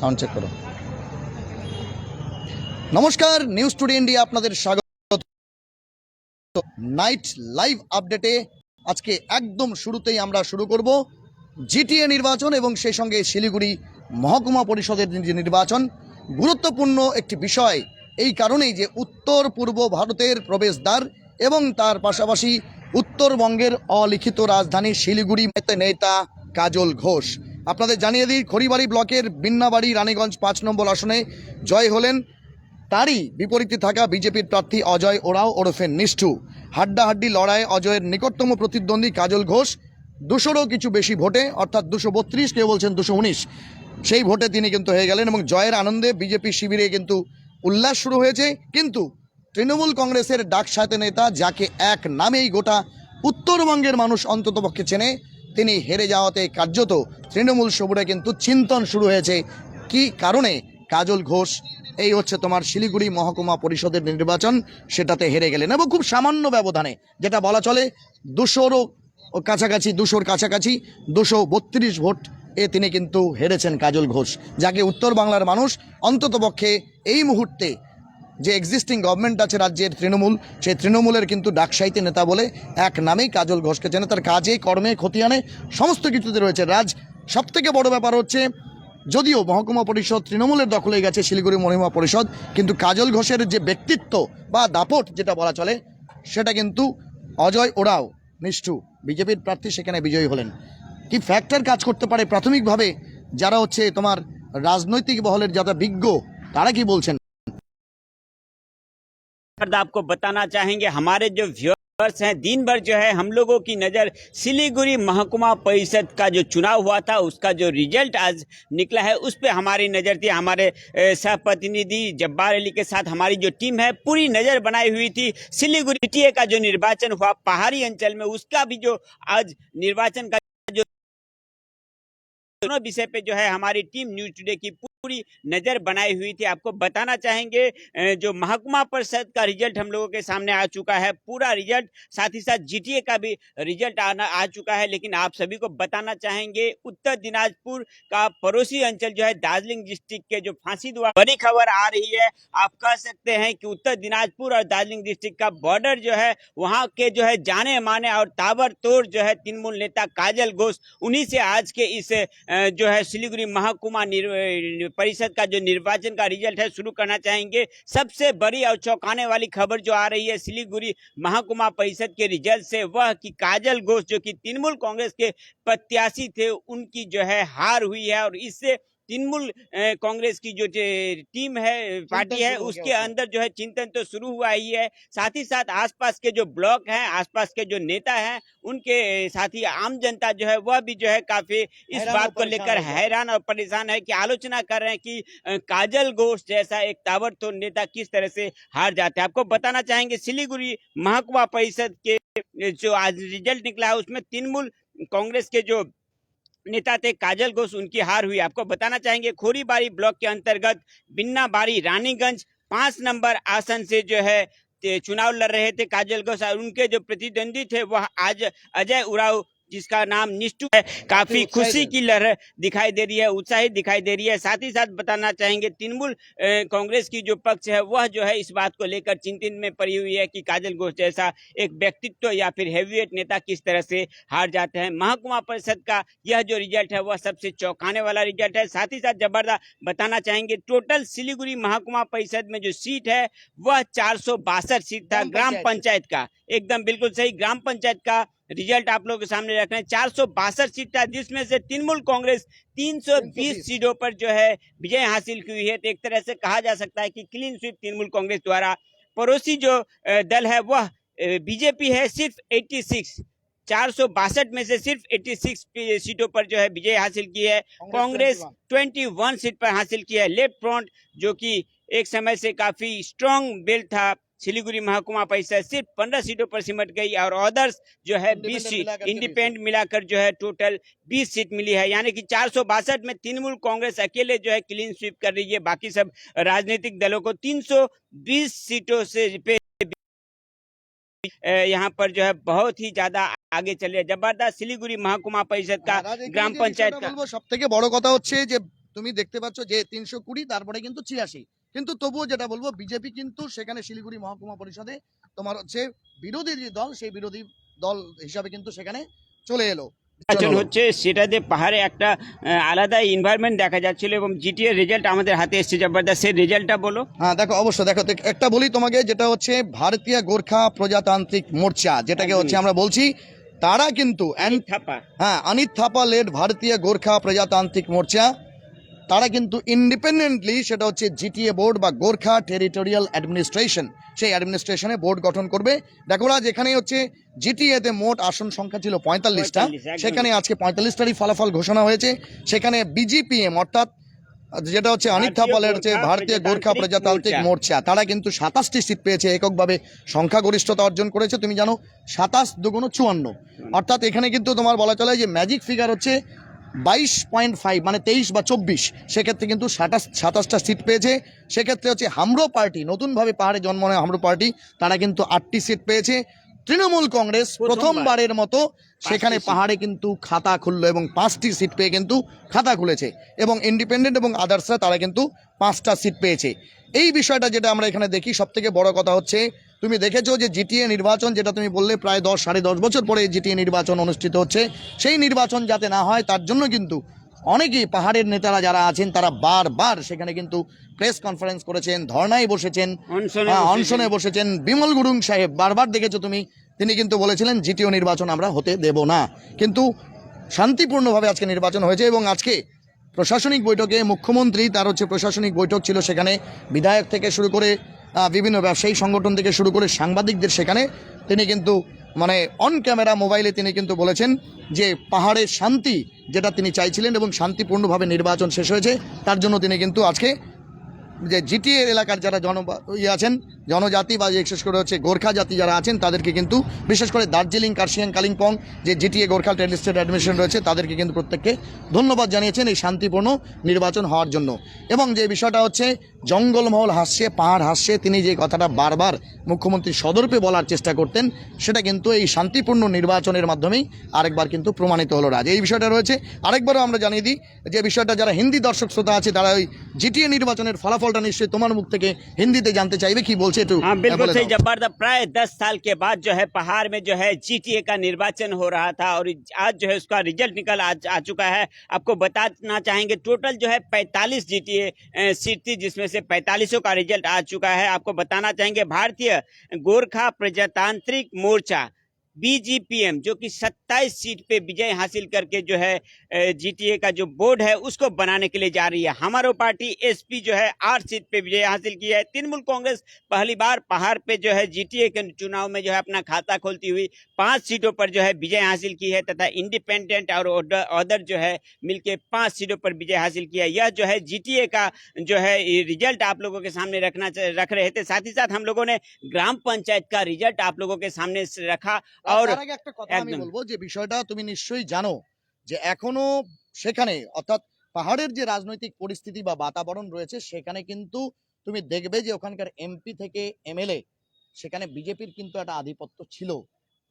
Sound check করো। নমস্কার, news today India আপনাদের স্বাগত। নাইট লাইভ আপডেটে আজকে একদম শুরুতেই আমরা শুরু করব জিটিএ নির্বাচন এবং সেই সঙ্গে শিলিগুড়ি মহকুমা পরিষদের যে নির্বাচন, গুরুত্বপূর্ণ একটি বিষয় এই কারণেই যে উত্তর পূর্ব ভারতের প্রবেশদ্বার এবং তার পাশাপাশি উত্তরবঙ্গের অলিখিত রাজধানী শিলিগুড়ি নেতা কাজল ঘোষ। আপনাদের জানিয়ে দিই, খড়িবাড়ি ব্লকের বিন্নাবাড়ি রানীগঞ্জ 5 নম্বর আসনে জয় হলেন। তারই বিপরীতে থাকা বিজেপির প্রার্থী অজয় ওরাও ওরফে নিষ্ঠু। হাড্ডাহাড্ডি লড়াইয়ে অজয়ের নিকটতম প্রতিদ্বন্দ্বী কাজল ঘোষ 200রও কিছু বেশি ভোটে, অর্থাৎ 232, কেউ বলছেন 219, সেই ভোটে তিনি কিন্তু হয়ে গেলেন এবং জয়ের আনন্দে বিজেপি শিবিরে কিন্তু উল্লাস শুরু হয়েছে। কিন্তু তৃণমূল কংগ্রেসের ডাকসায়তে নেতা, যাকে এক নামেই গোটা উত্তরবঙ্গের মানুষ অন্ততপক্ষে চেনে, তিনি হেরে যাওয়াতে কার্যত তৃণমূল শিবিরে কিন্তু চিন্তন শুরু হয়েছে কি কারণে কাজল ঘোষ এই হচ্ছে তোমার শিলিগুড়ি মহকুমা পরিষদের নির্বাচন সেটাতে হেরে গেলেন এবং খুব সামান্য ব্যবধানে, যেটা বলা চলে 200রও কাছাকাছি, 200-র কাছাকাছি 232 ভোট এ তিনি কিন্তু হেরেছেন কাজল ঘোষ, যাকে উত্তর বাংলার মানুষ অন্ততপক্ষে এই মুহূর্তে যে এক্সিস্টিং গভর্নমেন্ট আছে রাজ্যের তৃণমূল, সেই তৃণমূলের কিন্তু ডাকসাইতে নেতা বলে এক নামেই কাজল ঘোষকে চেনে। তার কাজে কর্মে খতিয়ানে সমস্ত কিছুতে রয়েছে রাজ। সবথেকে বড় ব্যাপার হচ্ছে, যদিও মহকুমা পরিষদ তৃণমূলের দখলে গেছে শিলিগুড়ি মহকুমা পরিষদ, কিন্তু কাজল ঘোষের যে ব্যক্তিত্ব বা দাপট যেটা বলা চলে, সেটা কিন্তু অজয় ওরাও নিষ্ঠু বিজেপির প্রার্থী সেখানে বিজয়ী হলেন। কি ফ্যাক্টর কাজ করতে পারে প্রাথমিকভাবে, যারা হচ্ছে তোমার রাজনৈতিক মহলের যারা বিজ্ঞ, তারা কি বলছেন? आपको बताना चाहेंगे, हमारे जो व्यूअर्स हैं, दिन भर जो है हम लोगों की नज़र सिलीगुड़ी महकुमा परिषद का जो चुनाव हुआ था उसका जो रिजल्ट आज निकला है उस पर हमारी नज़र थी। हमारे सह प्रतिनिधि जब्बार अली के साथ हमारी जो टीम है पूरी नज़र बनाई हुई थी। सिलीगुड़ी जीटीए का जो निर्वाचन हुआ पहाड़ी अंचल में, उसका भी जो आज निर्वाचन का जो दोनों विषय पे जो है हमारी टीम न्यूज टुडे की पूरी नजर बनाई हुई थी। आपको बताना चाहेंगे जो महकुमा परिषद का रिजल्ट हम लोगों के सामने आ चुका है, पूरा रिजल्ट, साथ ही साथ जीटीए का भी रिजल्ट आ चुका है। लेकिन आप सभी को बताना चाहेंगे, उत्तर दिनाजपुर का पड़ोसी अंचल जो है दार्जिलिंग डिस्ट्रिक्ट के जो फांसी दुआ बड़ी खबर आ रही है। आप कह सकते हैं कि उत्तर दिनाजपुर और दार्जिलिंग डिस्ट्रिक्ट का बॉर्डर जो है, वहां के जो है जाने माने और ताबड़तोड़ जो है तृणमूल नेता काजल घोष, उन्हीं से आज के इस जो है सिलीगुड़ी महकुमा परिषद का जो निर्वाचन का रिजल्ट है शुरू करना चाहेंगे। सबसे बड़ी और चौंकाने वाली खबर जो आ रही है सिलीगुड़ी महकुमा परिषद के रिजल्ट से, वह कि काजल घोष जो कि तृणमूल कांग्रेस के प्रत्याशी थे, उनकी जो है हार हुई है। और इससे तृणमूल कांग्रेस की जो टीम है, पार्टी है, उसके अंदर जो है चिंतन तो शुरू हुआ ही है। साथ ही साथ आसपास के जो ब्लॉक हैं, आसपास के जो नेता हैं, उनके साथ ही आम जनता जो है वह भी जो है काफी इस बात को लेकर हैरान और परेशान है कि आलोचना कर रहे हैं कि काजल घोष जैसा एक ताबड़तोड़ नेता किस तरह से हार जाते हैं। आपको बताना चाहेंगे सिलीगुड़ी महकुमा परिषद के जो आज रिजल्ट निकला है उसमें तृणमूल कांग्रेस के जो नेता थे काजल घोष, उनकी हार हुई। आपको बताना चाहेंगे खोरीबाड़ी ब्लॉक के अंतर्गत बिन्नाबाड़ी रानीगंज 5 नंबर आसन से जो है चुनाव लड़ रहे थे काजल घोष, और उनके जो प्रतिद्वंदी थे वह आज अजय उराव, जिसका नाम निष्ठू है, काफी खुशी की लहर दिखाई दे रही है, उत्साहित दिखाई दे रही है। साथ ही साथ बताना चाहेंगे तृणमूल कांग्रेस की जो पक्ष है वह जो है इस बात को लेकर चिंतन में पड़ी हुई है कि काजल घोष जैसा एक व्यक्तित्व या फिर हेवीवेट नेता किस तरह से हार जाते हैं। महकुमा परिषद का यह जो रिजल्ट है वह सबसे चौंकाने वाला रिजल्ट है। साथ ही साथ जबरदस्त बताना चाहेंगे, टोटल सिलीगुड़ी महकुमा परिषद में जो सीट है वह 462 सीट था ग्राम पंचायत का। एकदम बिल्कुल सही, ग्राम पंचायत का रिजल्ट आप लोगों के सामने रख रहे हैं। 462 सीट था, जिसमें से तृणमूल कांग्रेस 320 सीटों पर जो है विजय हासिल की हुई है। तो एक तरह से कहा जा सकता है कि क्लीन स्वीप तृणमूल कांग्रेस द्वारा। पड़ोसी जो दल है वह बीजेपी है, सिर्फ 86, 462 में से सिर्फ 86 सीटों पर जो है विजय हासिल की है। कांग्रेस 21 सीट पर हासिल की है। लेफ्ट फ्रंट जो कि एक समय से काफी स्ट्रॉन्ग बेल्ट था सिलीगुड़ी महकुमा परिषद, सिर्फ 15 सीटों पर सिमट गई। और अदर्स जो है 20 सीट, इंडिपेंडेंट मिलाकर जो है टोटल 20 सीट मिली है। यानी कि 462 में तृणमूल कांग्रेस अकेले जो है क्लीन स्वीप कर रही है। बाकी सब राजनीतिक दलों को 320 सीटों से यहाँ पर जो है बहुत ही ज्यादा आगे चले। जबरदस्त सिलीगुड़ी महकुमा परिषद का ग्राम पंचायत का সবথেকে বড় কথা হচ্ছে যে তুমি দেখতে পাচ্ছ যে 320, তারপরে কিন্তু 86, কিন্তু তবুও যেটা বলবো বিজেপি কিন্তু সেখানে শিলিগুড়ি মহকুমা পরিষদে তোমার হচ্ছে বিরোধী যে দল সেই বিরোধী দল হিসাবে কিন্তু সেখানে চলে এলো। নির্বাচন হচ্ছে সেটাতে পাহাড়ে একটা আলাদা এনভায়রনমেন্ট দেখা যাচ্ছিল এবং জিটিএর রেজাল্ট আমাদের হাতে এসেছে জবরদস্ত। সেই রেজাল্টটা বলো। হ্যাঁ দেখো, অবশ্যই দেখো, একটা বলি তোমাকে, যেটা হচ্ছে ভারতীয় গোর্খা প্রজাতান্ত্রিক মোর্চা, যেটাকে হচ্ছে আমরা বলছি, তারা কিন্তু থাপা, হ্যাঁ অনিত থাপা লেড ভারতীয় গোর্খা প্রজাতান্ত্রিক মোর্চা, তারা কিন্তু ইন্ডিপেন্ডেন্টলি সেটা হচ্ছে জিটিএ বোর্ড বা গোর্খা টেরিটোরিয়াল অ্যাডমিনিস্ট্রেশন, সেই অ্যাডমিনিস্ট্রেশনে বোর্ড গঠন করবে। দেখো না, যেখানে হচ্ছে জিটিএতে মোট আসন সংখ্যা ছিল 45টা, সেখানে আজকে 45টারই ফলাফল ঘোষণা হয়েছে। সেখানে বিজিপিএম অর্থাৎ যেটা হচ্ছে অনিত থাপালের হচ্ছে ভারতীয় গোর্খা প্রজাতান্ত্রিক মোর্চা, তারা কিন্তু 27টি সিট পেয়েছে, এককভাবে সংখ্যাগরিষ্ঠতা অর্জন করেছে। তুমি জানো 27 দুগুণ 54, অর্থাৎ এখানে কিন্তু তোমার বলা চলে যে ম্যাজিক ফিগার হচ্ছে 22.5, মানে 23 বা 24, সেক্ষেত্রে কিন্তু 27টা সিট পেয়েছে। সেক্ষেত্রে হচ্ছে হামরো পার্টি, নতুনভাবে পাহাড়ে জন্ম নেওয়া হামরো পার্টি, তারা কিন্তু 8টি সিট পেয়েছে। তৃণমূল কংগ্রেস প্রথমবারের মতো সেখানে পাহাড়ে কিন্তু খাতা খুললো এবং 5টি সিট পেয়ে কিন্তু খাতা খুলেছে, এবং ইন্ডিপেন্ডেন্ট এবং আদার্সরা তারা কিন্তু 5টা সিট পেয়েছে। এই বিষয়টা যেটা আমরা এখানে দেখি, সব থেকে বড় কথা হচ্ছে, তুমি দেখেছো যে জিটিএ নির্বাচন, যেটা তুমি বললে প্রায় 10-10.5 বছর পরে জিটিএ নির্বাচন অনুষ্ঠিত হচ্ছে, সেই নির্বাচন যাতে না হয় তার জন্য কিন্তু অনেকেই পাহাড়ের নেতারা যারা আছেন তারা বারবার সেখানে কিন্তু প্রেস কনফারেন্স করেছেন, ধর্নায় বসেছেন, অনশনে বসেছেন। বিমল গুরুং সাহেব বারবার দেখেছো তুমি, তিনি কিন্তু বলেছিলেন জিটিও নির্বাচন আমরা হতে দেব না, কিন্তু শান্তিপূর্ণভাবে আজকে নির্বাচন হয়েছে। এবং আজকে প্রশাসনিক বৈঠকে মুখ্যমন্ত্রী, তার হচ্ছে প্রশাসনিক বৈঠক ছিল, সেখানে বিধায়ক থেকে শুরু করে বিভিন্ন ব্যবসায়ী সংগঠন থেকে শুরু করে সাংবাদিকদের, সেখানে তিনি কিন্তু মানে অন ক্যামেরা মোবাইলে তিনি কিন্তু বলেছেন যে পাহাড়ের শান্তি যেটা তিনি চাইছিলেন এবং শান্তিপূর্ণভাবে নির্বাচন শেষ হয়েছে, তার জন্য তিনি কিন্তু আজকে যে জিটিএ এলাকার যারা আছেন জনজাতি বা বিশেষ করে হচ্ছে গোর্খা জাতি যারা আছেন তাদেরকে কিন্তু, বিশেষ করে দার্জিলিং, কার্শিয়াং, কালিম্পং যে GTA Gorkha territory state administration রয়েছে, তাদেরকে কিন্তু প্রত্যেককে ধন্যবাদ জানিয়েছেন এই শান্তিপূর্ণ নির্বাচন হওয়ার জন্য। এবং যে বিষয়টা হচ্ছে জঙ্গলমহল হাসছে, পাহাড় হাসছে, তিনি যে কথাটা বারবার মুখ্যমন্ত্রী সদর্পে বলার চেষ্টা করতেন, সেটা কিন্তু এই শান্তিপূর্ণ নির্বাচনের মাধ্যমেই আরেকবার কিন্তু প্রমাণিত হলো। রাজ, এই বিষয়টা রয়েছে। আরেকবারও আমরা জানিয়ে দিই যে বিষয়টা, যারা হিন্দি দর্শক শ্রোতা আছে তারা ওই জিটিএ নির্বাচনের ফলাফলটা নিশ্চয়ই তোমার মুখ থেকে হিন্দিতে জানতে চাইবে, কি বলছে একটু। हाँ बिल्कुल सही जबरदस्त। प्राय 10 साल के बाद जो है पहाड़ में जो है जीटीए का निर्वाचन हो रहा था और आज जो है उसका रिजल्ट निकल आ चुका है। आपको बताना चाहेंगे टोटल जो है 45 जीटीए सीट थी, जिसमें से 45 का रिजल्ट आ चुका है। आपको बताना चाहेंगे भारतीय गोरखा प्रजातांत्रिक मोर्चा बीजीपीएम जो कि 27 सीट पे विजय हासिल करके जो है जीटीए का जो बोर्ड है उसको बनाने के लिए जा रही है। हमारो पार्टी एसपी जो है 8 सीट पे विजय हासिल की है। तृणमूल कांग्रेस पहली बार पहाड़ पे जो है जीटीए के चुनाव में जो है अपना खाता खोलती हुई 5 सीटों पर जो है विजय हासिल की है, तथा इंडिपेंडेंट और अदर जो है मिलके 5 सीटों पर विजय हासिल किया। यह जो है जीटीए का जो है रिजल्ट आप लोगों के सामने रख रहे थे। साथ ही साथ हम लोगों ने ग्राम पंचायत का रिजल्ट आप लोगों के सामने रखा। और তার আগে একটা কথা আমি বলবো, যে বিষয়টা তুমি নিশ্চয়ই জানো যে এখনো সেখানে অর্থাৎ পাহাড়ের যে রাজনৈতিক পরিস্থিতি বা বাতাবরণ রয়েছে, সেখানে কিন্তু তুমি দেখবে যে ওখানকার এমপি থেকে এমএলএ, সেখানে বিজেপির কিন্তু একটা আধিপত্য ছিল,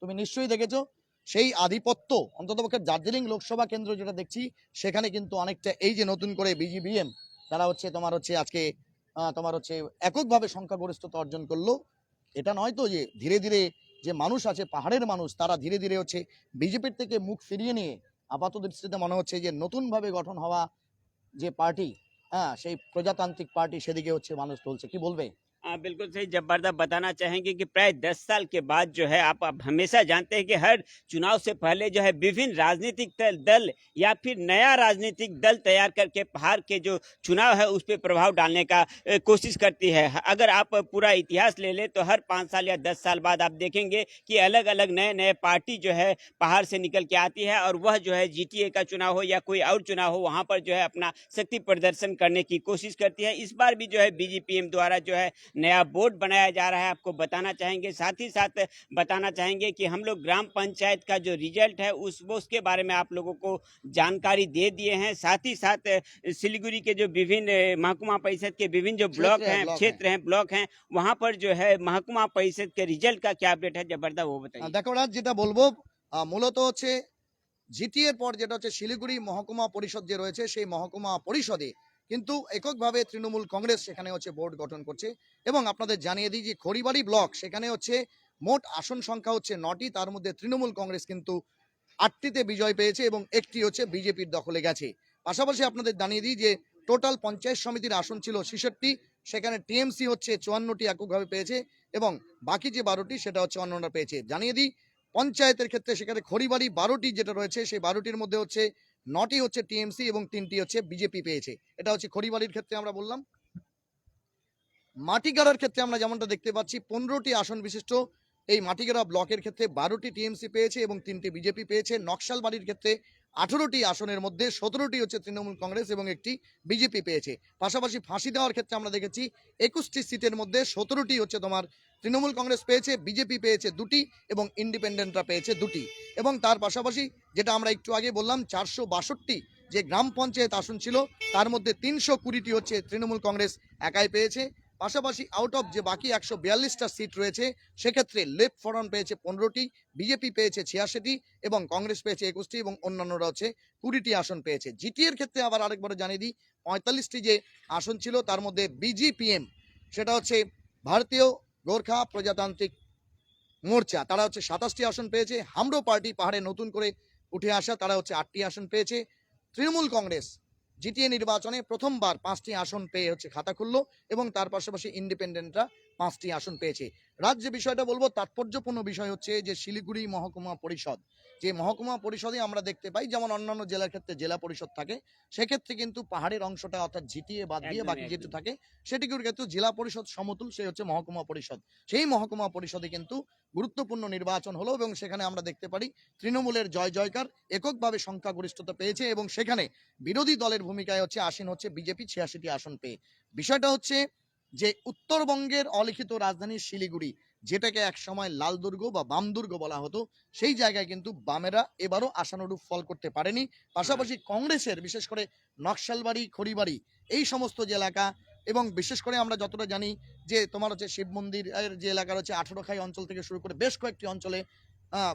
তুমি নিশ্চয়ই দেখেছো। সেই আধিপত্য অন্ততপক্ষে দার্জিলিং লোকসভা কেন্দ্র যেটা দেখছি, সেখানে কিন্তু অনেকটা এই যে নতুন করে বিজিবিএম তারা হচ্ছে তোমার হচ্ছে আজকে তোমার হচ্ছে এককভাবে সংখ্যাগরিষ্ঠতা অর্জন করলো। এটা নয় তো যে ধীরে ধীরে যে মানুষ আছে, পাহাড়ের মানুষ, তারা ধীরে ধীরে হচ্ছে বিজেপির থেকে মুখ ফিরিয়ে নিয়ে আপাত দৃষ্টিতে মনে হচ্ছে যে নতুনভাবে গঠন হওয়া যে পার্টি, হ্যাঁ সেই প্রজাতান্ত্রিক পার্টি, সেদিকে হচ্ছে মানুষ চলছে। কি বলবে? हाँ बिल्कुल सही जबरदस्त। बताना चाहेंगे कि प्राय 10 साल के बाद जो है आप हमेशा जानते हैं कि हर चुनाव से पहले जो है विभिन्न राजनीतिक दल या फिर नया राजनीतिक दल तैयार करके पहाड़ के जो चुनाव है उस पर प्रभाव डालने का कोशिश करती है। अगर आप पूरा इतिहास ले लें तो हर 5 साल या 10 साल बाद आप देखेंगे कि अलग अलग नए नए पार्टी जो है पहाड़ से निकल के आती है और वह जो है जीटीए का चुनाव हो या कोई और चुनाव हो वहाँ पर जो है अपना शक्ति प्रदर्शन करने की कोशिश करती है। इस बार भी जो है बीजीपीएम द्वारा जो है नया बोर्ड बनाया जा रहा है, आपको बताना चाहेंगे। साथ ही साथ बताना चाहेंगे कि हम लोग ग्राम पंचायत का जो रिजल्ट है उसके बारे में आप लोगों को जानकारी दे दिए हैं। साथ ही साथ सिलीगुड़ी के जो विभिन्न महकुमा परिषद के विभिन्न जो ब्लॉक हैं, क्षेत्र हैं, ब्लॉक हैं, वहां पर जो है महकुमा परिषद के रिजल्ट का क्या अपडेट है जबरदस्त वो बताइए। দেখো রাজ, যেটা বলবো মূলত হচ্ছে জিটিএর পর যেটা হচ্ছে শিলিগুড়ি মহকুমা পরিষদ যে রয়েছে সেই মহকুমা পরিষদে কিন্তু এককভাবে তৃণমূল কংগ্রেস সেখানে হচ্ছে বোর্ড গঠন করছে। এবং আপনাদের জানিয়ে দিই যে খড়িবাড়ি ব্লক সেখানে হচ্ছে মোট আসন সংখ্যা হচ্ছে 9টি, তার মধ্যে তৃণমূল কংগ্রেস কিন্তু 8টিতে বিজয় পেয়েছে এবং একটি হচ্ছে বিজেপির দখলে গেছে। পাশাপাশি আপনাদের জানিয়ে দিই যে টোটাল পঞ্চায়েত সমিতির আসন ছিল 66, সেখানে টিএমসি হচ্ছে 54টি এককভাবে পেয়েছে এবং বাকি যে 12টি সেটা হচ্ছে অন্যরা পেয়েছে। জানিয়ে দিই পঞ্চায়েতের ক্ষেত্রে সেখানে খড়িবাড়ি 12টি যেটা রয়েছে সেই 12টির মধ্যে হচ্ছে 9টি হচ্ছে টিএমসি এবং 3টি হচ্ছে বিজেপি পেয়েছে। এটা হচ্ছে খড়িবাড়ির ক্ষেত্রে আমরা বললাম। মাটিগাড়ার ক্ষেত্রে আমরা যেমনটা দেখতে পাচ্ছি 15টি আসন বিশিষ্ট এই মাটিগাড়া ব্লকের ক্ষেত্রে 12টি টিএমসি পেয়েছে এবং 3টি বিজেপি পেয়েছে। নকশালবাড়ির ক্ষেত্রে 18টি আসনের মধ্যে 17টি হচ্ছে তৃণমূল কংগ্রেস এবং একটি বিজেপি পেয়েছে। পাশাপাশি ফাঁসি দেওয়ার ক্ষেত্রে আমরা দেখেছি 21টি সিটের মধ্যে 17টি হচ্ছে তোমার তৃণমূল কংগ্রেস পেয়েছে, বিজেপি পেয়েছে 2টি এবং ইন্ডিপেন্ডেন্টরা পেয়েছে 2টি। এবং তার পাশাপাশি যেটা আমরা একটু আগে বললাম 462টি যে গ্রাম পঞ্চায়েত আসন ছিল তার মধ্যে 320টি হচ্ছে তৃণমূল কংগ্রেস একাই পেয়েছে। পাশাপাশি আউট অফ যে বাকি 142টা সিট রয়েছে সেক্ষেত্রে লেফট ফরন পেয়েছে 15টি, বিজেপি পেয়েছে 86টি এবং কংগ্রেস পেয়েছে 21টি এবং অন্যান্যরা হচ্ছে 20টি আসন পেয়েছে। জিটিএর ক্ষেত্রে আবার আরেকবার জানিয়ে দিই 45টি যে আসন ছিল তার মধ্যে বিজিপিএম সেটা হচ্ছে ভারতীয় গোর্খা প্রজাতান্ত্রিক মোর্চা, তারা হচ্ছে 27টি আসন পেয়েছে। হামরো পার্টি পাহাড়ে নতুন করে উঠে আসা, তারা হচ্ছে 8টি আসন পেয়েছে। তৃণমূল কংগ্রেস জিটিএ নির্বাচনে প্রথমবার 5টি আসন পেয়ে হচ্ছে খাতা খুললো এবং তার পাশাপাশি ইন্ডিপেন্ডেন্টরা 5টি আসন পেয়েছে। রাজ্যে বিষয়টা বলবো তাৎপর্যপূর্ণ বিষয় হচ্ছে যে শিলিগুড়ি মহকুমা পরিষদ, যে মহকুমা পরিষদে আমরা দেখতে পাই যেমন অন্যান্য জেলার ক্ষেত্রে জেলা পরিষদ থাকে, সেক্ষেত্রে কিন্তু পাহাড়ের অংশটা অর্থাৎ জিটিএ বাদ দিয়ে একদমই, বাকি যেটু একদমই। থাকে সেটিকে কিন্তু জেলা পরিষদ সমতুল, সে হচ্ছে মহকুমা পরিষদ। সেই মহকুমা পরিষদে কিন্তু গুরুত্বপূর্ণ নির্বাচন হলো এবং সেখানে আমরা দেখতে পারি তৃণমূলের জয় জয়কার, এককভাবে সংখ্যাগরিষ্ঠতা পেয়েছে এবং সেখানে বিরোধী দলের ভূমিকায় হচ্ছে আসীন হচ্ছে বিজেপি 86টি আসন পেয়ে। বিষয়টা হচ্ছে যে উত্তরবঙ্গের অলিখিত রাজধানী শিলিগুড়ি, যেটাকে একসময় লাল দুর্গ বা বাম দুর্গ বলা হতো, সেই জায়গায় কিন্তু বামেরা এবারও আশানুরূপ ফল করতে পারেনি। পাশাপাশি কংগ্রেসের বিশেষ করে নকশালবাড়ি, খড়িবাড়ি এই সমস্ত যে এলাকা এবং বিশেষ করে আমরা যতটা জানি যে তোমার হচ্ছে শিব মন্দিরের যে এলাকা রয়েছে 18খাই অঞ্চল থেকে শুরু করে বেশ কয়েকটি অঞ্চলে আহ,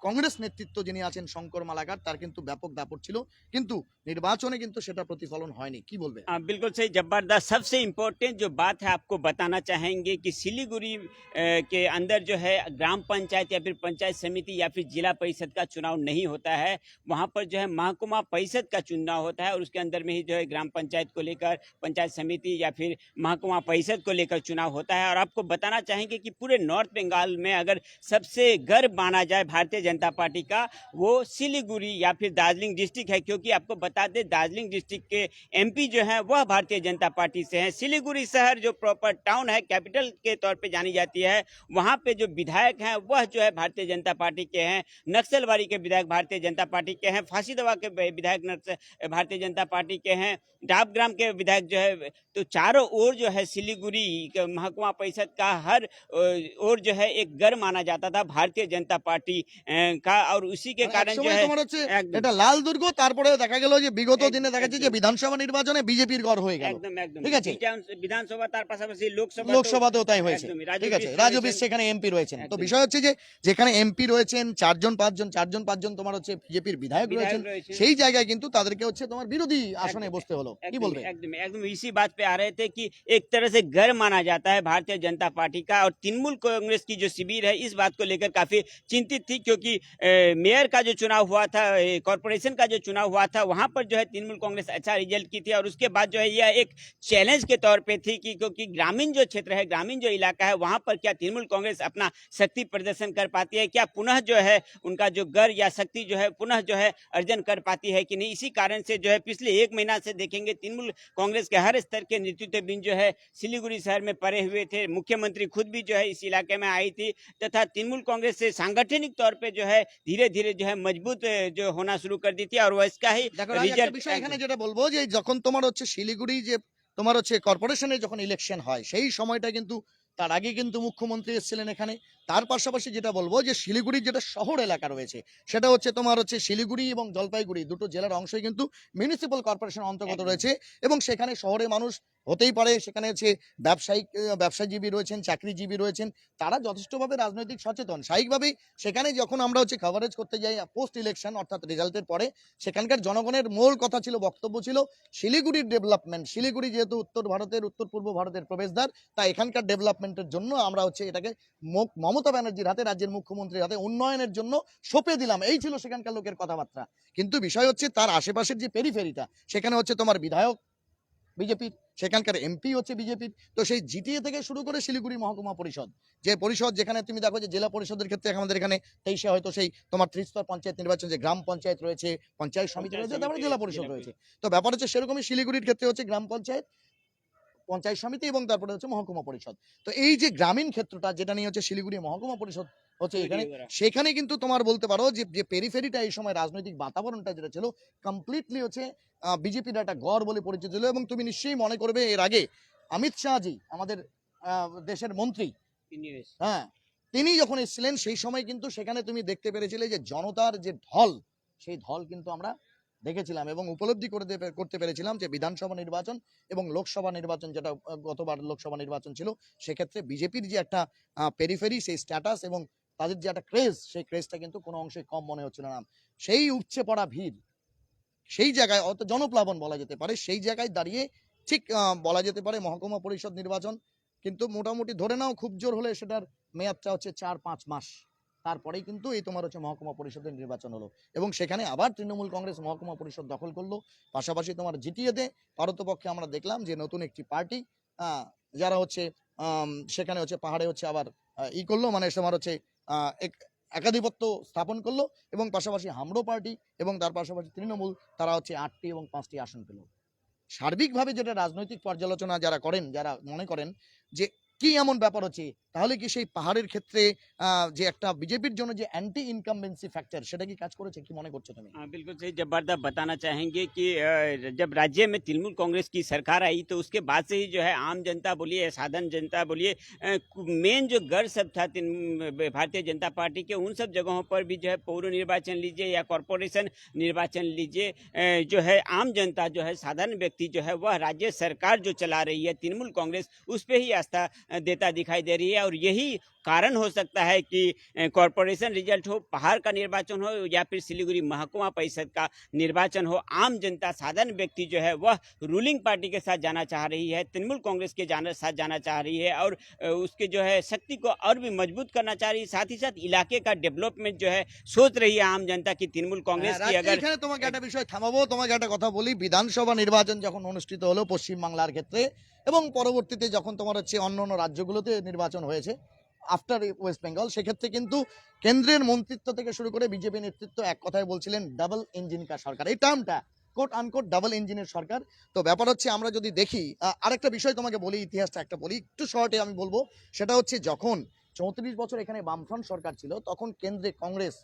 কংগ্রেস নেতৃত্ব যিনি আছেন শঙ্কর মালাকার, তার কিন্তু ব্যাপক দাপট ছিল, কিন্তু নির্বাচনে কিন্তু সেটা প্রতিফলন হয়নি। কি বলবে? बिल्कुल सही, जबरदस्त। सबसे इम्पोर्टेंट जो बात है आपको बताना चाहेंगे कि सिलीगुड़ी के अंदर जो है ग्राम पंचायत या फिर पंचायत समिति या फिर जिला परिषद का चुनाव नहीं होता है। वहाँ पर जो है महकुमा परिषद का चुनाव होता है और उसके अंदर में ही जो है ग्राम पंचायत को लेकर पंचायत समिति या फिर महकुमा परिषद को लेकर चुनाव होता है। और आपको बताना चाहेंगे कि पूरे नॉर्थ बंगाल में अगर सबसे गर्व माना जाए भारतीय जनता पार्टी का, वो सिलीगुड़ी या फिर दार्जिलिंग डिस्ट्रिक्ट है, क्योंकि आपको बता दें दार्जिलिंग डिस्ट्रिक्ट के एमपी जो है वह भारतीय जनता पार्टी से हैं। सिलीगुड़ी शहर जो प्रॉपर टाउन है, कैपिटल के तौर पे जानी जाती है, वहाँ पे जो विधायक हैं वह जो है भारतीय जनता पार्टी के हैं। नक्सलबाड़ी के विधायक भारतीय जनता पार्टी के हैं। फांसीदवा के विधायक भारतीय जनता पार्टी के हैं। डाबग्राम के विधायक जो है, तो चारों ओर जो है सिलीगुड़ी महकुमा परिषद का हर ओर जो है एक गर्व माना जाता था भारतीय जनता पार्टी का, और उसी के कारण जो একসময় है তোমার হচ্ছে एकदम এটা লাল দুর্গ, তারপরে দেখা গেল যে বিগত দিনে দেখা যাচ্ছে যে বিধানসভা নির্বাচনে বিজেপির গড় হয়ে গেল। একদম একদম ঠিক আছে, বিধানসভা তার পাশাপাশি লোকসভা লোকসভাতেও তাই হয়েছে। একদমই ঠিক আছে, রাজু রাজু বিশ সেখানে এমপি রয়েছেন। তো একদমই। বিষয় হচ্ছে যে যেখানে এমপি রয়েছেন 4জন 5জন তোমার হচ্ছে বিজেপির বিধায়ক রয়েছেন, সেই জায়গায় কিন্তু তাদেরকে হচ্ছে তোমার বিরোধী আসনে বসতে হলো। কি বলবে? एकदम एकदम इसी बात पे आ रहे थे कि एक तरह से गर्व माना जाता है भारतीय जनता पार्टी का, और तृणमूल कांग्रेस की जो शिविर है इस बात को लेकर काफी चिंतित थी, क्योंकि मेयर का जो चुनाव हुआ था, कॉर्पोरेशन का जो चुनाव हुआ था, वहां पर जो है तृणमूल कांग्रेस अच्छा रिजल्ट की थी। और उसके बाद जो है यह एक चैलेंज के तौर पे थी कि क्योंकि ग्रामीण जो क्षेत्र है, ग्रामीण जो इलाका है, वहां पर क्या तृणमूल कांग्रेस अपना शक्ति प्रदर्शन कर पाती है, क्या पुनः जो है उनका जो गर्व या शक्ति जो है पुनः जो है अर्जन कर पाती है कि नहीं। इसी कारण से जो है पिछले 1 महीना से देखेंगे तृणमूल कांग्रेस के हर स्तर के नेतृत्व बिंद जो है सिलीगुड़ी शहर में पड़े हुए थे। मुख्यमंत्री खुद भी जो है इस इलाके में आई थी, तथा तृणमूल कांग्रेस से सांगठनिक तौर पे जो है धीरे धीरे जो है मजबूत जो होना शुरू कर दी थी, और वह इसका ही দেখো রাজ, একটা रिजल्ट বিষয় এখানে যেটা বলবো যে যখন তোমার হচ্ছে শিলিগুড়ি যে তোমার হচ্ছে কর্পোরেশনের যখন ইলেকশন হয় সেই সময়টা কিন্তু তার আগে কিন্তু মুখ্যমন্ত্রী এসেছিলেন এখানে। তার পাশাপাশি যেটা বলবো যে শিলিগুড়ির যেটা শহর এলাকা রয়েছে সেটা হচ্ছে তোমার হচ্ছে শিলিগুড়ি এবং জলপাইগুড়ি দুটো জেলার অংশই কিন্তু মিউনিসিপাল কর্পোরেশন অন্তর্গত একদম। রয়েছে এবং সেখানে শহরের মানুষ হতেই পারে সেখানে হচ্ছে ব্যবসাজীবী রয়েছেন, চাকরিজীবী রয়েছেন, তারা যথেষ্টভাবে রাজনৈতিক সচেতন। স্বাভাবিকভাবেই সেখানে যখন আমরা হচ্ছে কভারেজ করতে যাই পোস্ট ইলেকশন অর্থাৎ রেজাল্টের পরে, সেখানকার জনগণের মূল কথা ছিল, বক্তব্য ছিল শিলিগুড়ির ডেভেলপমেন্ট। শিলিগুড়ি যেহেতু উত্তর পূর্ব ভারতের প্রবেশদ্বার, তাই এখানকার ডেভেলপমেন্টের জন্য আমরা হচ্ছে এটাকে মমতা ব্যানার্জির হাতে, রাজ্যের মুখ্যমন্ত্রীর হাতে উন্নয়নের জন্য সঁপে দিলাম। এই ছিল সেখানকার লোকের কথাবার্তা। কিন্তু বিষয় হচ্ছে তার আশেপাশের যে পেরিফেরিটা, সেখানে হচ্ছে তোমার বিধায়ক বিজেপির, সেখানকার এমপি হচ্ছে বিজেপির। তো সেই জিটিএ থেকে শুরু করে শিলিগুড়ি মহকুমা পরিষদ, যে পরিষদ যেখানে তুমি দেখো যে জেলা পরিষদের ক্ষেত্রে আমাদের এখানে 23-এ হয়তো সেই তোমার ত্রিস্তর পঞ্চায়েত নির্বাচন, যে গ্রাম পঞ্চায়েত রয়েছে, পঞ্চায়েত সমিতি রয়েছে, তারপরে জেলা পরিষদ রয়েছে। তো ব্যাপার হচ্ছে সেরকমই শিলিগুড়ির ক্ষেত্রে হচ্ছে গ্রাম পঞ্চায়েত, পঞ্চায়েত সমিতি এবং তারপরে হচ্ছে মহকুমা পরিষদ। তো এই যে গ্রামীণ ক্ষেত্রটা যেটা নিয়ে হচ্ছে শিলিগুড়ি মহকুমা পরিষদ হচ্ছে এখানে, সেখানে কিন্তু তোমার বলতে পারো যে পেরিফেরিটা এই সময় রাজনৈতিক বাতাবরণটা যেটা ছিল কমপ্লিটলি হচ্ছে বিজেপির একটা গড় বলে পরিচিত ছিল। এবং তুমি নিশ্চয়ই মনে করবে এর আগে অমিত শাহজি আমাদের দেশের মন্ত্রী, হ্যাঁ, তিনি যখন এসেছিলেন সেই সময় কিন্তু সেখানে তুমি দেখতে পেরেছিলে যে জনতার যে ঢল, সেই ঢল কিন্তু আমরা দেখেছিলাম এবং উপলব্ধি করতে পেরেছিলাম যে বিধানসভা নির্বাচন এবং লোকসভা নির্বাচন, যেটা গতবার লোকসভা নির্বাচন ছিল, সেক্ষেত্রে বিজেপির যে একটা পেরিফেরি, সেই স্ট্যাটাস এবং তাদের যে একটা ক্রেজ, সেই ক্রেজটা কিন্তু কোনো অংশে কম মনে হচ্ছিল না। সেই উপচে পড়া ভিড়, সেই জায়গায় অত জনপ্লাবন বলা যেতে পারে, সেই জায়গায় দাঁড়িয়ে ঠিক বলা যেতে পারে মহকুমা পরিষদ নির্বাচন কিন্তু মোটামুটি ধরে নাও খুব জোর হলে সেটার মেয়াদটা হচ্ছে 4-5 মাস, তারপরেই কিন্তু এই তোমার হচ্ছে মহকুমা পরিষদের নির্বাচন হলো এবং সেখানে আবার তৃণমূল কংগ্রেস মহকুমা পরিষদ দখল করলো। পাশাপাশি তোমার জিটিএতে পারতপক্ষে আমরা দেখলাম যে নতুন একটি পার্টি, যারা হচ্ছে সেখানে হচ্ছে পাহাড়ে হচ্ছে আবার করলো, মানে তোমার হচ্ছে একাধিপত্য স্থাপন করলো এবং পাশাপাশি হামরো পার্টি এবং তার পাশাপাশি তৃণমূল, তারা হচ্ছে 8টি এবং 5টি আসন পেল। সার্বিকভাবে যেটা রাজনৈতিক পর্যালোচনা যারা করেন, যারা মনে করেন যে কি এমন ব্যাপার হচ্ছে, তাহলে কি সেই পাহাড়ের ক্ষেত্রে যে একটা বিজেপির জন্য যে অ্যান্টি ইনকামবেন্সি ফ্যাক্টর, সেটা কি কাজ করেছে, কি মনে করছো তুমি? हाँ बिल्कुल सही। जब्बार बताना चाहेंगे कि जब राज्य में तृणमूल कांग्रेस की सरकार आई तो उसके बाद से ही जो है आम जनता बोलिए, साधारण जनता बोलिए, मेन जो गढ़ सब था भारतीय जनता पार्टी के, उन सब जगहों पर भी जो है पौर निर्वाचन लीजिए या कॉरपोरेशन निर्वाचन लीजिए, जो है आम जनता जो है, साधारण व्यक्ति जो है, वह राज्य सरकार जो चला रही है तृणमूल कांग्रेस, उस पर ही आस्था देता दिखाई दे रही है। और यही कारण हो सकता है कि कॉरपोरेशन रिजल्ट हो, पहाड़ का निर्वाचन हो या फिर सिलीगुड़ी महकुमा परिषद का निर्वाचन हो, आम जनता साधारण व्यक्ति जो है वह रूलिंग पार्टी के साथ जाना चाह रही है, तृणमूल कांग्रेस के साथ जाना चाह रही है और उसके जो है शक्ति को और भी मजबूत करना चाह रही है। साथ ही साथ इलाके का डेवलपमेंट जो है सोच रही है आम जनता की तृणमूल कांग्रेस की। अगर এখানে তোমাকে একটা বিষয় থামাবো, তোমাকে একটা কথা বলি, বিধানসভা নির্বাচন যখন অনুষ্ঠিত হলো পশ্চিমবাংলার ক্ষেত্রে এবং পরবর্তীতে যখন তোমার হচ্ছে অন্যান্য রাজ্যগুলোতে নির্বাচন হয়েছে আফটার ওয়েস্ট বেঙ্গল, সেক্ষেত্রে কিন্তু কেন্দ্রের মন্ত্রিত্ব থেকে শুরু করে বিজেপি নেতৃত্ব এক কথায় বলছিলেন ডাবল ইঞ্জিন কা সরকার, এই টার্মটা কোট আনকোট ডাবল ইঞ্জিনের সরকার। তো ব্যাপার হচ্ছে আমরা যদি দেখি, আরেকটা বিষয় তোমাকে বলি, ইতিহাসটা একটা বলি একটু শর্টে আমি বলবো, সেটা হচ্ছে যখন 34 বছর এখানে বামফ্রন্ট সরকার ছিল, তখন কেন্দ্রে কংগ্রেস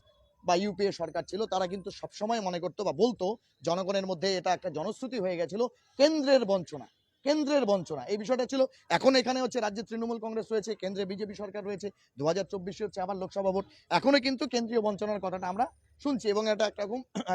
বা ইউপিএ সরকার ছিল, তারা কিন্তু সবসময় মনে করতো বা বলতো, জনগণের মধ্যে এটা একটা জনশ্রুতি হয়ে গেছিল, কেন্দ্রের বঞ্চনা, কেন্দ্রের বঞ্চনা এই বিষয়টা ছিল। এখন এখানে হচ্ছে রাজ্যে তৃণমূল কংগ্রেস রয়েছে, কেন্দ্রে বিজেপি সরকার রয়েছে, 2024 হচ্ছে আবার লোকসভা ভোট, এখনো কিন্তু কেন্দ্রীয় বঞ্চনার কথাটা আমরা শুনছি এবং এটা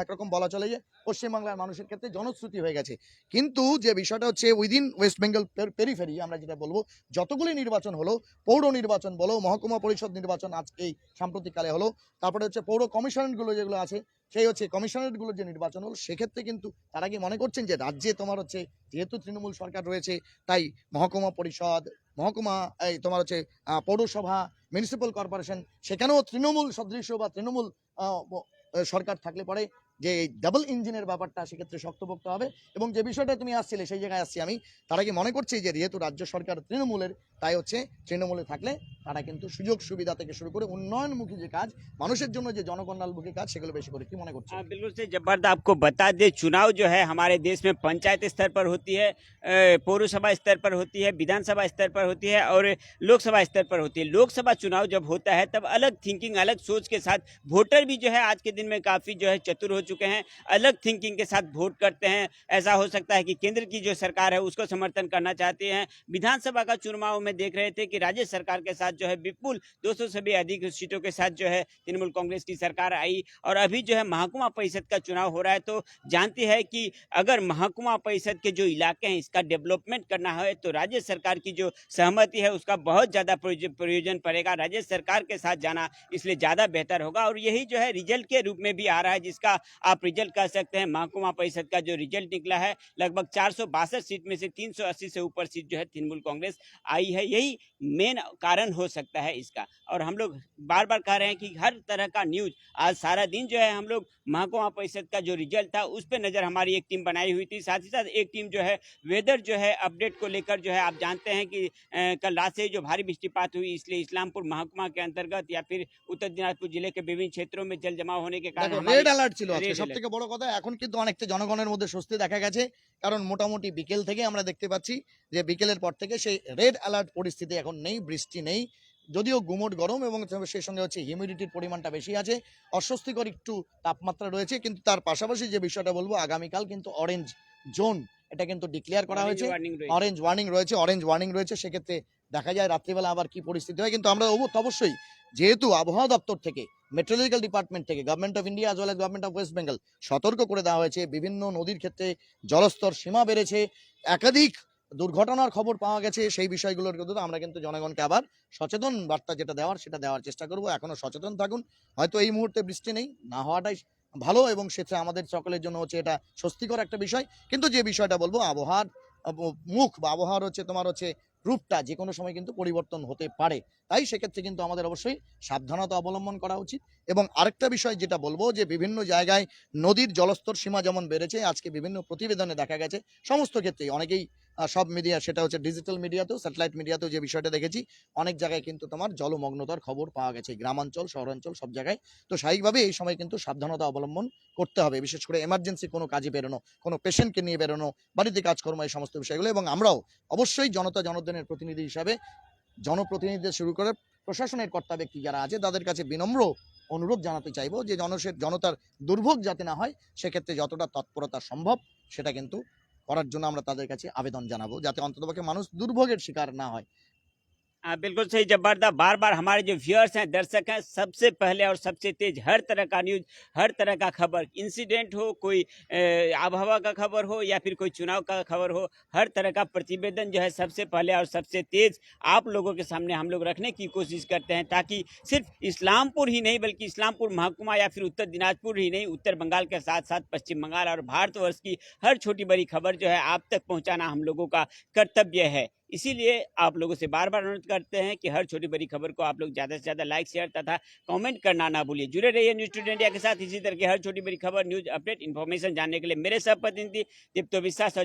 একরকম বলা চলে যে পশ্চিমবাংলার মানুষের ক্ষেত্রে জনশ্রুতি হয়ে গেছে। কিন্তু যে বিষয়টা হচ্ছে উইদিন ওয়েস্ট বেঙ্গল পেরিফেরি, আমরা যেটা বলবো, যতগুলি নির্বাচন হলো, পৌর নির্বাচন বলো, মহকুমা পরিষদ নির্বাচন আজকে এই সাম্প্রতিককালে হলো, তারপরে হচ্ছে পৌর কমিশনারগুলো যেগুলো আছে, সেই হচ্ছে কমিশনারেটগুলোর যে নির্বাচন হলো, সেক্ষেত্রে কিন্তু তারা কি মনে করছেন যে রাজ্যে তোমার হচ্ছে যেহেতু তৃণমূল সরকার রয়েছে, তাই মহকুমা পরিষদ, মহকুমা এই তোমার হচ্ছে পৌরসভা, মিউনিসিপ্যাল কর্পোরেশন, সেখানেও তৃণমূল সদৃশ বা তৃণমূল সরকার থাকলে পরে যে ডাবল ইঞ্জিনের ব্যাপারটা সেক্ষেত্রে শক্তপোক্ত হবে। এবং যে বিষয়টা তুমি আসছিলে সেই জায়গায় আসছি আমি, তারা কি মনে করছে যে যেহেতু রাজ্য সরকার তৃণমূলের, তাই হচ্ছে তৃণমূলে থাকলে তারা কিন্তু সুযোগ সুবিধা থেকে শুরু করে उन्नयनमुखी যে কাজ, মানুষের জন্য যে জনকল্যাণমুখী কাজ, সেগুলো বেশি করে, কি মনে করছে? हाँ बिल्कुल सही। जब्बार आपको बता दे, चुनाव जो है हमारे देश में पंचायत स्तर पर होती है, पौरसभा स्तर पर होती है, विधानसभा स्तर पर होती है और लोकसभा स्तर पर होती है। लोकसभा चुनाव जब होता है तब अलग थिंकिंग, अलग सोच के साथ वोटर भी जो है आज के दिन में काफ़ी जो है चतुर हो चुके हैं, अलग थिंकिंग के साथ वोट करते हैं। ऐसा हो सकता है कि केंद्र की जो सरकार है उसको समर्थन करना चाहते हैं। विधानसभा का चुनाव में देख रहे थे कि राज्य सरकार के साथ जो है विपुल 200 से भी अधिक सीटों के साथ जो है तृणमूल कांग्रेस की सरकार आई, और अभी जो है महकुमा परिषद का चुनाव हो रहा है। तो जानते हैं कि अगर महकुमा परिषद के जो इलाके हैं इसका डेवलपमेंट करना है तो राज्य सरकार की जो सहमति है उसका बहुत ज़्यादा प्रयोजन पड़ेगा। राज्य सरकार के साथ जाना इसलिए ज़्यादा बेहतर होगा, और यही जो है रिजल्ट के रूप में भी आ रहा है, जिसका आप रिजल्ट कह सकते हैं। महकुमा परिषद का जो रिजल्ट निकला है, लगभग 462 सीट में से 380 से ऊपर सीट जो है तृणमूल कांग्रेस आई है। यही मेन कारण हो सकता है इसका। और हम लोग बार बार कह रहे हैं कि हर तरह का न्यूज आज सारा दिन जो है हम लोग महकुमा परिषद का जो रिजल्ट था उस पर नजर हमारी एक टीम बनाई हुई थी। साथ ही साथ एक टीम जो है वेदर जो है अपडेट को लेकर जो है, आप जानते हैं कि कल रात से जो भारी बृष्टिपात हुई, इसलिए इस्लामपुर महकुमा के अंतर्गत या फिर उत्तर दिनाजपुर जिले के विभिन्न क्षेत्रों में जल जमाव होने के कारण हमारी রেড অ্যালার্ট ছিল আজকে। red alert। সবথেকে বড় কথা, এখন কিন্তু অনেকটা জনগণের মধ্যে স্বস্তি দেখা গেছে, কারণ মোটামুটি বিকেল থেকে আমরা দেখতে পাচ্ছি যে বিকেলের পর থেকে সেই রেড অ্যালার্ট পরিস্থিতি এখন নেই, বৃষ্টি নেই, যদিও গুমোট গরম এবং সেই সঙ্গে হচ্ছে হিউমিডিটির পরিমাণটা বেশি আছে, অস্বস্তিকর একটু তাপমাত্রা রয়েছে। কিন্তু তার পাশাপাশি যে বিষয়টা বলবো, আগামীকাল কিন্তু অরেঞ্জ জোন এটা কিন্তু ডিক্লেয়ার করা হয়েছে, warning রয়েছে। অরেঞ্জ ওয়ার্নিং রয়েছে। সেক্ষেত্রে দেখা যায় রাত্রিবেলা আবার কি পরিস্থিতি হয়। কিন্তু আমরা অবশ্যই, যেহেতু আবহাওয়া দপ্তর থেকে, মেট্রোলজিক্যাল ডিপার্টমেন্ট থেকে, government of India as well as government of West Bengal সতর্ক করে দেওয়া হয়েছে, বিভিন্ন নদীর ক্ষেত্রে জলস্তর সীমা বেড়েছে, একাধিক দুর্ঘটনার খবর পাওয়া গেছে। সেই বিষয়গুলোর কিন্তু আমরা কিন্তু জনগণকে আবার সচেতন বার্তা যেটা দেওয়ার সেটা দেওয়ার চেষ্টা করব। এখনো সচেতন থাকুন। হয়তো এই মুহূর্তে বৃষ্টি নেই, না হওয়াটাই ভালো, এবং সেটা আমাদের সকলের জন্য হচ্ছে এটা স্বস্তিকর একটা বিষয়। কিন্তু যে বিষয়টা বলবো, আবহাওয়ার মুখ বা আবহাওয়ার হচ্ছে তোমার হচ্ছে রূপটা যে কোনো সময় কিন্তু পরিবর্তন হতে পারে। তাই সেক্ষেত্রে কিন্তু আমাদের অবশ্যই সাবধানতা অবলম্বন করা উচিত। এবং আরেকটা বিষয় যেটা বলবো, যে বিভিন্ন জায়গায় নদীর জলস্তর সীমা যেমন বেড়েছে, আজকে বিভিন্ন প্রতিবেদনে দেখা গেছে সমস্ত ক্ষেত্রেই, অনেকেই সব মিডিয়া, সেটা হচ্ছে ডিজিটাল মিডিয়াতেও, স্যাটেলাইট মিডিয়াতেও যে বিষয়টা দেখেছি, অনেক জায়গায় কিন্তু তোমার জলমগ্নতার খবর পাওয়া গেছে, গ্রামাঞ্চল, শহরাঞ্চল সব জায়গায়। তো স্বাভাবিকভাবে এই সময় কিন্তু সাবধানতা অবলম্বন করতে হবে, বিশেষ করে এমার্জেন্সি কোনো কাজে বেরোনো, কোনো পেশেন্টকে নিয়ে বেরোনো, বাড়িতে কাজকর্ম, এই সমস্ত বিষয়গুলো। এবং আমরাও অবশ্যই জনতা জনার্দনের প্রতিনিধি হিসাবে, জনপ্রতিনিধিদের শুরু করে প্রশাসনের কর্তা ব্যক্তি যারা আছে তাদের কাছে বিনম্র অনুরোধ জানাতে চাইবো যে জনতার দুর্ভোগ যাতে না হয়, সেক্ষেত্রে যতটা তৎপরতা সম্ভব সেটা কিন্তু করার জন্য আমরা তাদের কাছে আবেদন জানাবো, যাতে অন্ততপক্ষে মানুষ দুর্ভোগের শিকার না হয়। हाँ, बिल्कुल सही। जबरदस्त। बार बार हमारे जो व्यूअर्स हैं, दर्शक हैं, सबसे पहले और सबसे तेज हर तरह का न्यूज, हर तरह का खबर, इंसिडेंट हो, कोई आबहवा का खबर हो या फिर कोई चुनाव का खबर हो, हर तरह का प्रतिवेदन जो है सबसे पहले और सबसे तेज आप लोगों के सामने हम लोग रखने की कोशिश करते हैं, ताकि सिर्फ इस्लामपुर ही नहीं बल्कि इस्लामपुर महकुमा या फिर उत्तर दिनाजपुर ही नहीं, उत्तर बंगाल के साथ साथ पश्चिम बंगाल और भारतवर्ष की हर छोटी बड़ी खबर जो है आप तक पहुंचाना हम लोगों का कर्तव्य है। इसीलिए आप लोगों से बार बार अनुरोध करते हैं कि हर छोटी बड़ी खबर को आप लोग ज़्यादा से ज़्यादा लाइक, शेयर तथा कमेंट करना ना भूलिए। जुड़े रहिए न्यूज़ टुडे इंडिया के साथ। इसी तरह की हर छोटी बड़ी खबर, न्यूज़ अपडेट, इन्फॉर्मेशन जानने के लिए मेरे सह प्रतिनिधि दीप्तो विश्वास और